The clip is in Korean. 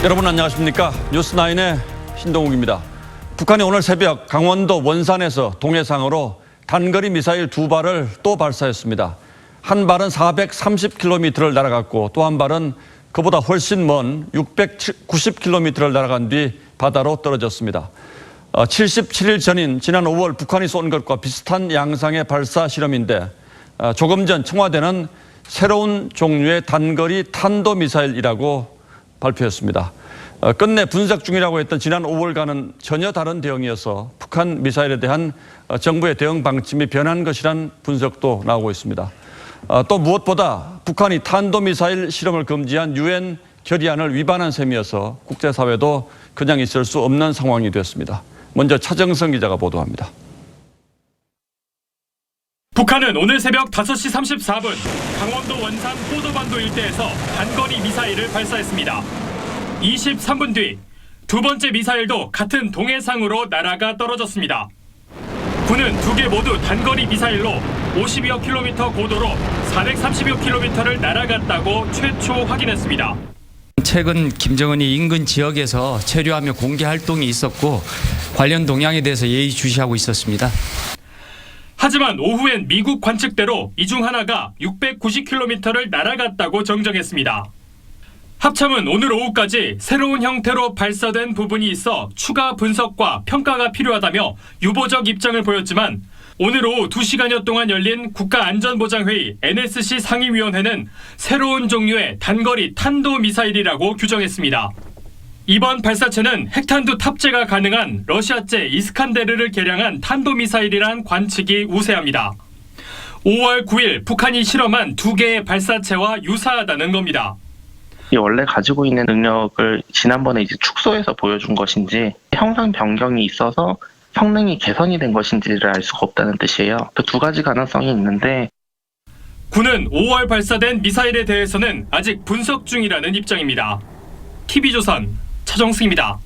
여러분 안녕하십니까? 뉴스9의 신동욱입니다. 북한이 오늘 새벽 강원도 원산에서 동해상으로 단거리 미사일 2발을 또 발사했습니다. 한 발은 430km를 날아갔고 또 한 발은 그보다 훨씬 먼 690km를 날아간 뒤 바다로 떨어졌습니다. 77일 전인 지난 5월 북한이 쏜 것과 비슷한 양상의 발사 실험인데 조금 전 청와대는 새로운 종류의 단거리 탄도미사일이라고 발표했습니다. 끝내 분석 중이라고 했던 지난 5월과는 전혀 다른 대응이어서 북한 미사일에 대한 정부의 대응 방침이 변한 것이란 분석도 나오고 있습니다. 또 무엇보다 북한이 탄도미사일 실험을 금지한 유엔 결의안을 위반한 셈이어서 국제사회도 그냥 있을 수 없는 상황이 됐습니다. 먼저 차정성 기자가 보도합니다. 북한은 오늘 새벽 5시 34분 강원도 원산 포도반도 일대에서 단거리 미사일을 발사했습니다. 23분 뒤 두 번째 미사일도 같은 동해상으로 날아가 떨어졌습니다. 군은 두 개 모두 단거리 미사일로 50여 킬로미터 고도로 430여 킬로미터를 날아갔다고 최초 확인했습니다. 최근 김정은이 인근 지역에서 체류하며 공개 활동이 있었고 관련 동향에 대해서 예의주시하고 있었습니다. 하지만 오후엔 미국 관측대로 이 중 하나가 690킬로미터를 날아갔다고 정정했습니다. 합참은 오늘 오후까지 새로운 형태로 발사된 부분이 있어 추가 분석과 평가가 필요하다며 유보적 입장을 보였지만 오늘 오후 2시간여 동안 열린 국가안전보장회의 NSC 상임위원회는 새로운 종류의 단거리 탄도미사일이라고 규정했습니다. 이번 발사체는 핵탄두 탑재가 가능한 러시아제 이스칸데르를 개량한 탄도미사일이란 관측이 우세합니다. 5월 9일 북한이 실험한 두 개의 발사체와 유사하다는 겁니다. 원래 가지고 있는 능력을 지난번에 이제 축소해서 보여준 것인지 형상 변경이 있어서 성능이 개선이 된 것인지를 알 수가 없다는 뜻이에요. 그 두 가지 가능성이 있는데 군은 5월 발사된 미사일에 대해서는 아직 분석 중이라는 입장입니다. TV조선 차정승입니다.